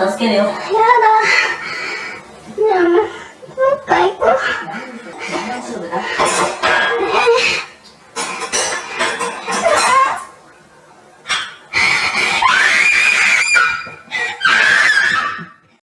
助けるよ。やだ。でも、どっか行こう。大丈夫だ。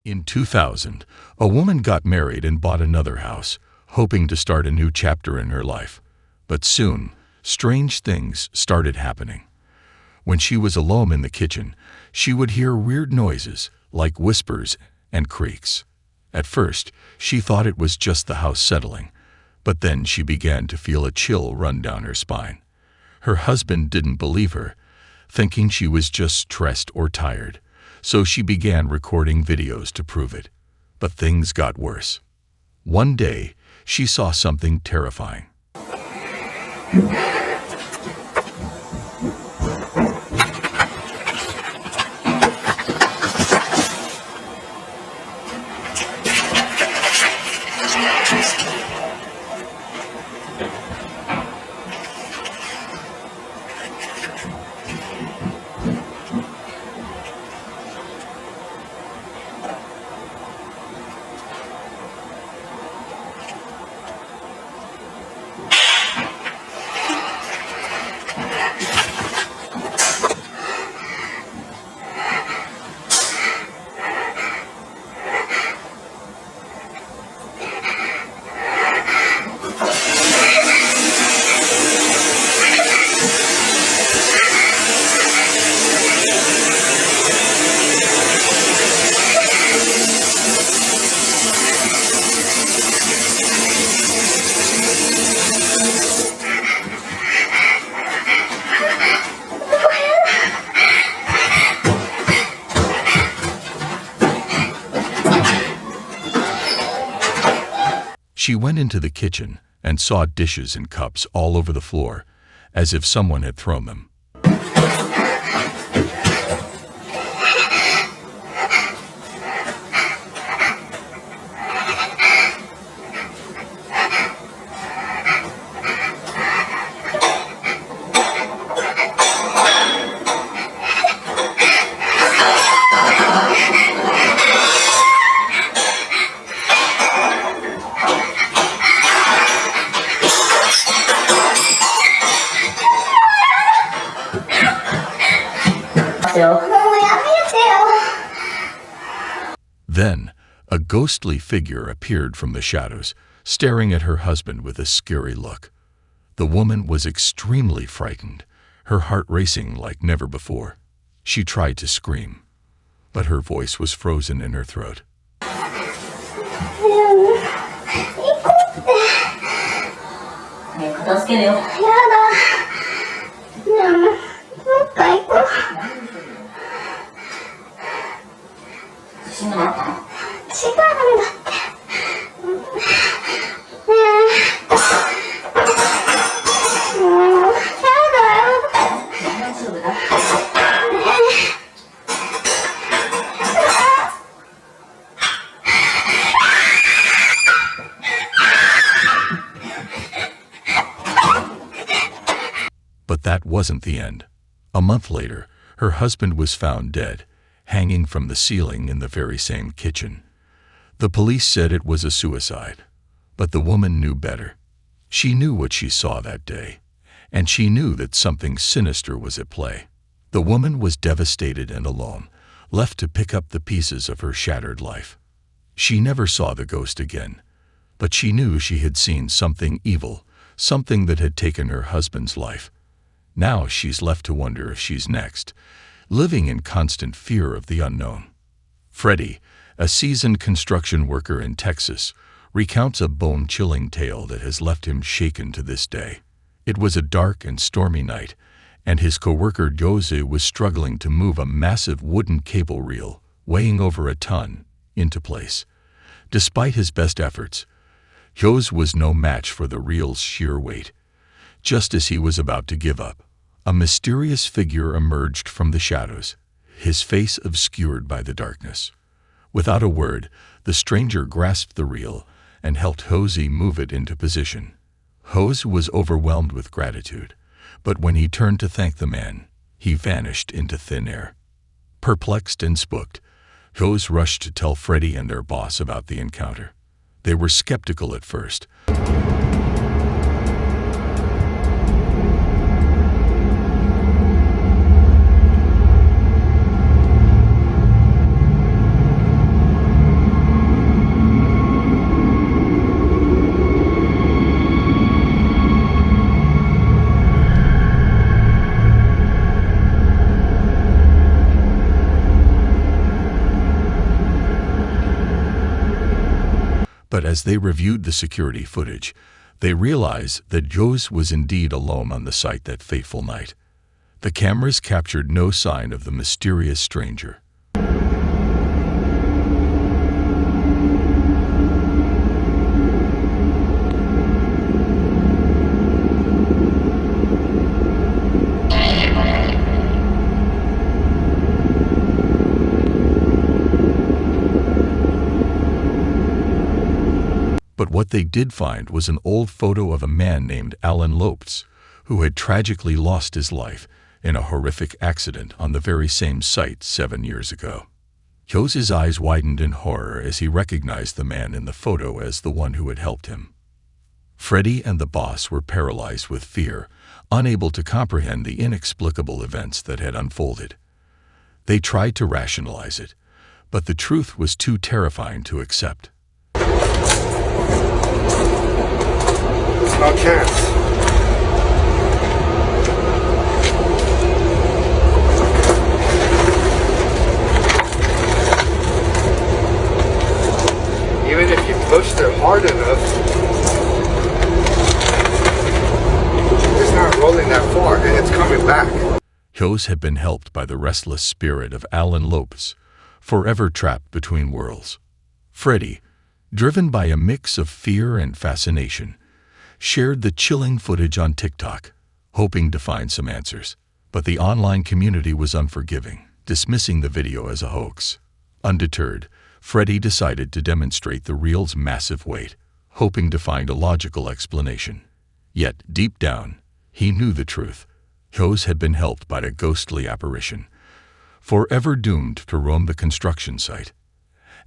In 2000, a woman got married and bought another house, hoping to start a new chapter in her life. But soon, strange things started happening. When she was alone in the kitchen, she would hear weird noises, like whispers and creaks. At first, she thought it was just the house settling, but then she began to feel a chill run down her spine. Her husband didn't believe her, thinking she was just stressed or tired, so she began recording videos to prove it. But things got worse. One day, she saw something terrifying. She went into the kitchen and saw dishes and cups all over the floor, as if someone had thrown them. Then, a ghostly figure appeared from the shadows, staring at her husband with a scary look. The woman was extremely frightened, her heart racing like never before. She tried to scream, but her voice was frozen in her throat. But that wasn't the end. A month later, her husband was found dead, hanging from the ceiling in the very same kitchen. The police said it was a suicide, but the woman knew better. She knew what she saw that day, and she knew that something sinister was at play. The woman was devastated and alone, left to pick up the pieces of her shattered life. She never saw the ghost again, but she knew she had seen something evil, something that had taken her husband's life. Now she's left to wonder if she's next, living in constant fear of the unknown. Freddie, a seasoned construction worker in Texas, recounts a bone-chilling tale that has left him shaken to this day. It was a dark and stormy night, and his coworker Jose was struggling to move a massive wooden cable reel, weighing over a ton, into place. Despite his best efforts, Jose was no match for the reel's sheer weight. Just as he was about to give up, a mysterious figure emerged from the shadows, his face obscured by the darkness. Without a word, the stranger grasped the reel and helped Jose move it into position. Jose was overwhelmed with gratitude, but when he turned to thank the man, he vanished into thin air. Perplexed and spooked, Joes rushed to tell Freddie and their boss about the encounter. They were skeptical at first. But as they reviewed the security footage, they realized that Joes was indeed alone on the site that fateful night. The cameras captured no sign of the mysterious stranger. But what they did find was an old photo of a man named Alan Lopes, who had tragically lost his life in a horrific accident on the very same site 7 years ago. Joe's eyes widened in horror as he recognized the man in the photo as the one who had helped him. Freddie and the boss were paralyzed with fear, unable to comprehend the inexplicable events that had unfolded. They tried to rationalize it, but the truth was too terrifying to accept. No chance. Even if you pushed it hard enough, it's not rolling that far and it's coming back. Joes had been helped by the restless spirit of Alan Lopes, forever trapped between worlds. Freddie, driven by a mix of fear and fascination, shared the chilling footage on TikTok, hoping to find some answers. But the online community was unforgiving, dismissing the video as a hoax. Undeterred, Freddie decided to demonstrate the reel's massive weight, hoping to find a logical explanation. Yet, deep down, he knew the truth. Joes had been helped by a ghostly apparition, forever doomed to roam the construction site.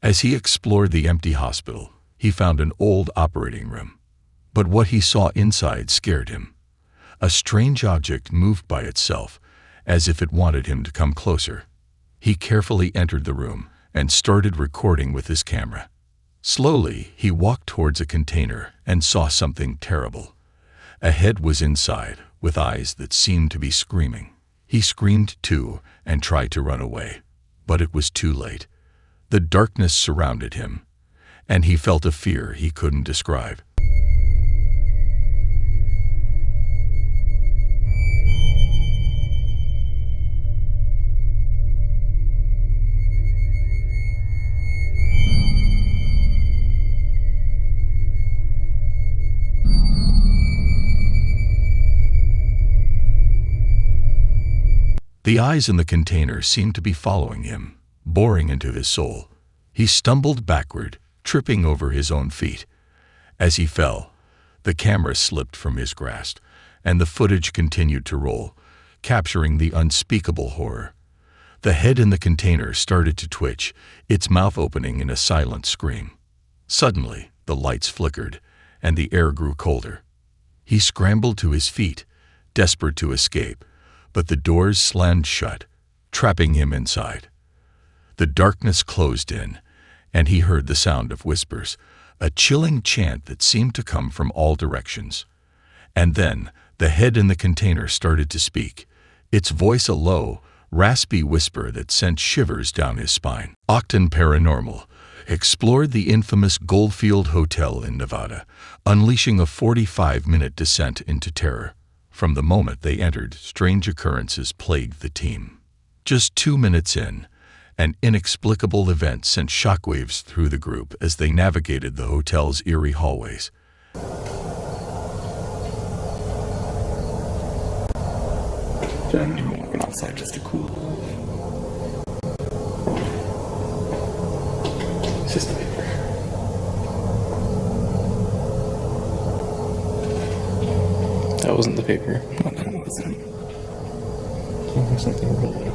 As he explored the empty hospital, he found an old operating room. But what he saw inside scared him. A strange object moved by itself, as if it wanted him to come closer. He carefully entered the room and started recording with his camera. Slowly, he walked towards a container and saw something terrible. A head was inside, with eyes that seemed to be screaming. He screamed too and tried to run away, but it was too late. The darkness surrounded him, and he felt a fear he couldn't describe. The eyes in the container seemed to be following him, boring into his soul. He stumbled backward, tripping over his own feet. As he fell, the camera slipped from his grasp, and the footage continued to roll, capturing the unspeakable horror. The head in the container started to twitch, its mouth opening in a silent scream. Suddenly, the lights flickered, and the air grew colder. He scrambled to his feet, desperate to escape, but the doors slammed shut, trapping him inside. The darkness closed in, and he heard the sound of whispers, a chilling chant that seemed to come from all directions. And then, the head in the container started to speak, its voice a low, raspy whisper that sent shivers down his spine. Octon Paranormal explored the infamous Goldfield Hotel in Nevada, unleashing a 45-minute descent into terror. From the moment they entered, strange occurrences plagued the team. Just 2 minutes in, an inexplicable event sent shockwaves through the group as they navigated the hotel's eerie hallways. I'm walking outside just to cool. It's just a paper. That wasn't the paper. No, that wasn't. Oh, there's something rolling.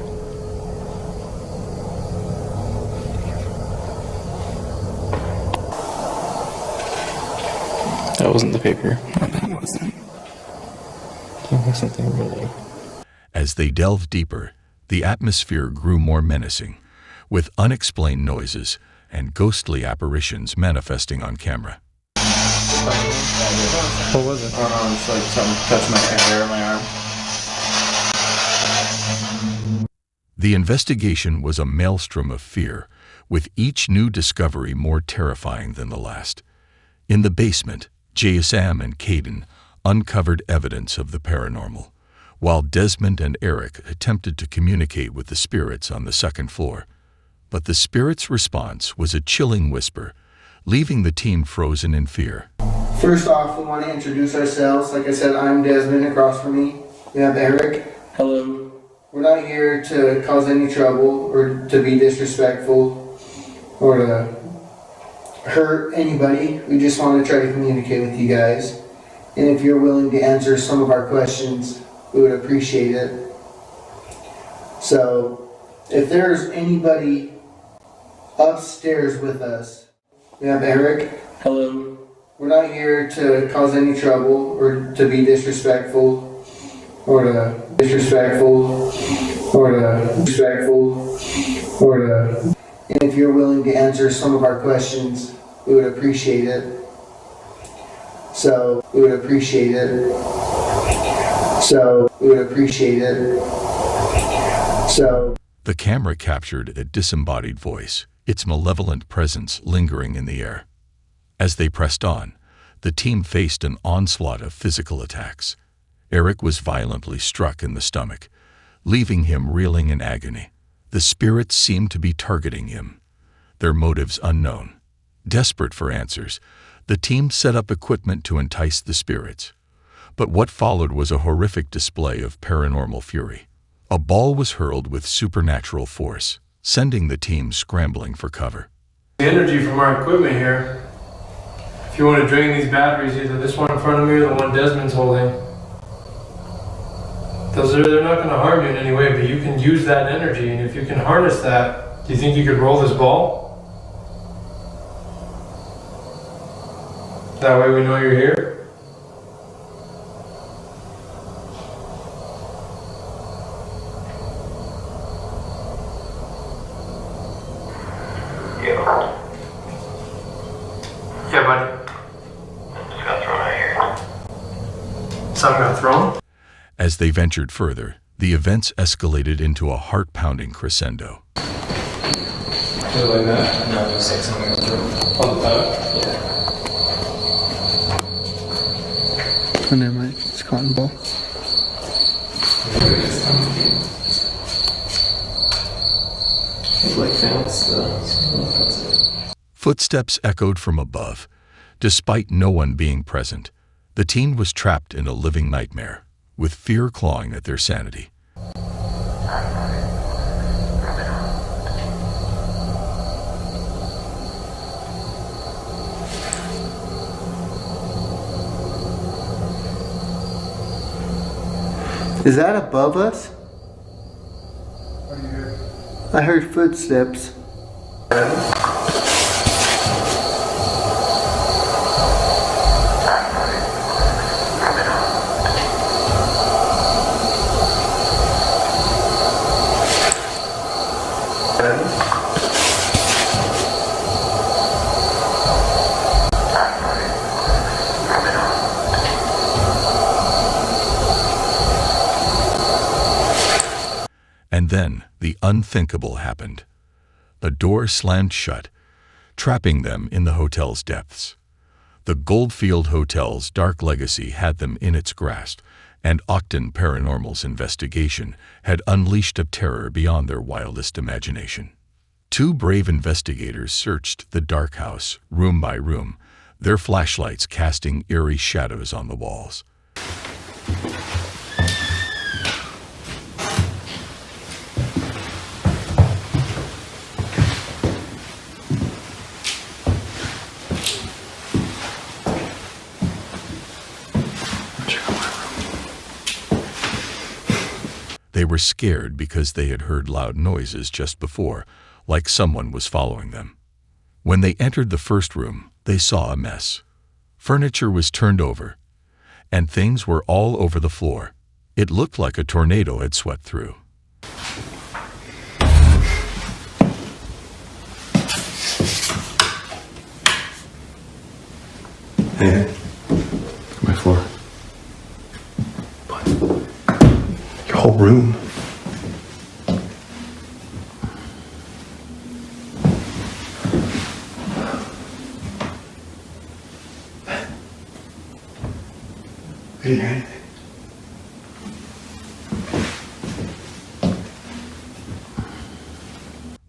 That wasn't the paper. No, that wasn't. That was something really. As they delved deeper, the atmosphere grew more menacing, with unexplained noises and ghostly apparitions manifesting on camera. What was it? I don't know, it's like something touched my hair or my arm. The investigation was a maelstrom of fear, with each new discovery more terrifying than the last. In the basement, JSM and Caden uncovered evidence of the paranormal, while Desmond and Eric attempted to communicate with the spirits on the second floor. But the spirits' response was a chilling whisper, leaving the team frozen in fear. First off, we want to introduce ourselves. Like I said, I'm Desmond. Across from me, we have Eric. Hello. We're not here to cause any trouble or to be disrespectful or to hurt anybody. We just want to try to communicate with you guys. And if you're willing to answer some of our questions, we would appreciate it. So, if there's anybody upstairs with us, we have Eric. Hello. We're not here to cause any trouble or to be disrespectful or to and if you're willing to answer some of our questions, we would appreciate it. So we would appreciate it. The camera captured a disembodied voice, its malevolent presence lingering in the air. As they pressed on, the team faced an onslaught of physical attacks. Eric was violently struck in the stomach, leaving him reeling in agony. The spirits seemed to be targeting him, their motives unknown. Desperate for answers, the team set up equipment to entice the spirits. But what followed was a horrific display of paranormal fury. A ball was hurled with supernatural force, sending the team scrambling for cover. The energy from our equipment here. If you want to drain these batteries, either this one in front of me or the one Desmond's holding, they're not going to harm you in any way, but you can use that energy, and if you can harness that, do you think you could roll this ball? That way we know you're here? Yeah, buddy. Just got thrown out here. Something got thrown? As they ventured further, the events escalated into a heart-pounding crescendo. Feel like that? No, just like something got thrown. On the top? Yeah. Oh, never mind. It's a cotton ball. Like that's it. Footsteps echoed from above. Despite no one being present, the teen was trapped in a living nightmare, with fear clawing at their sanity. Is that above us? I heard footsteps. And then the unthinkable happened. The door slammed shut, trapping them in the hotel's depths. The Goldfield Hotel's dark legacy had them in its grasp, and Octon Paranormal's investigation had unleashed a terror beyond their wildest imagination. Two brave investigators searched the dark house, room by room, their flashlights casting eerie shadows on the walls. They were scared because they had heard loud noises just before, like someone was following them. When they entered the first room, they saw a mess. Furniture was turned over, and things were all over the floor. It looked like a tornado had swept through. Hey, my floor. What? Your whole room. I didn't hear anything.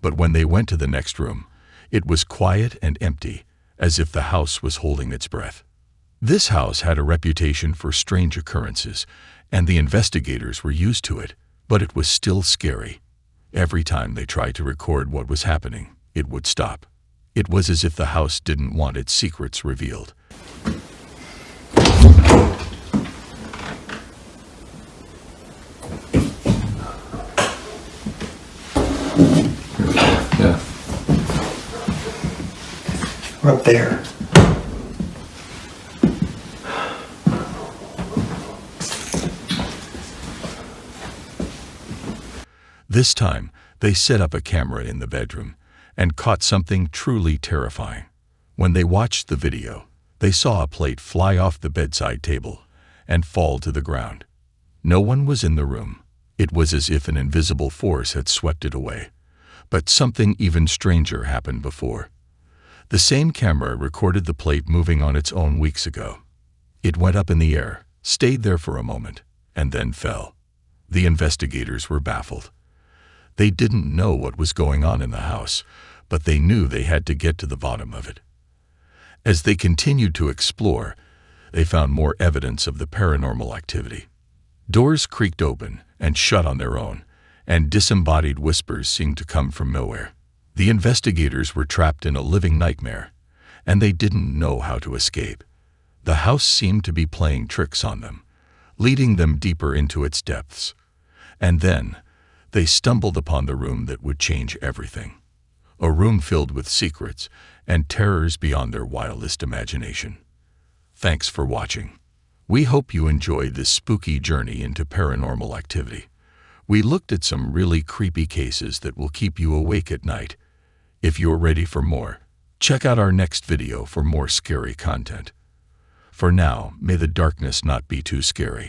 But when they went to the next room, it was quiet and empty, as if the house was holding its breath. This house had a reputation for strange occurrences, and the investigators were used to it, but it was still scary. Every time they tried to record what was happening, it would stop. It was as if the house didn't want its secrets revealed. Yeah. We're up there. This time, they set up a camera in the bedroom and caught something truly terrifying. When they watched the video, they saw a plate fly off the bedside table and fall to the ground. No one was in the room. It was as if an invisible force had swept it away. But something even stranger happened before. The same camera recorded the plate moving on its own weeks ago. It went up in the air, stayed there for a moment, and then fell. The investigators were baffled. They didn't know what was going on in the house, but they knew they had to get to the bottom of it. As they continued to explore, they found more evidence of the paranormal activity. Doors creaked open and shut on their own, and disembodied whispers seemed to come from nowhere. The investigators were trapped in a living nightmare, and they didn't know how to escape. The house seemed to be playing tricks on them, leading them deeper into its depths. And then, they stumbled upon the room that would change everything. A room filled with secrets and terrors beyond their wildest imagination. Thanks for watching. We hope you enjoyed this spooky journey into paranormal activity. We looked at some really creepy cases that will keep you awake at night. If you're ready for more, check out our next video for more scary content. For now, may the darkness not be too scary.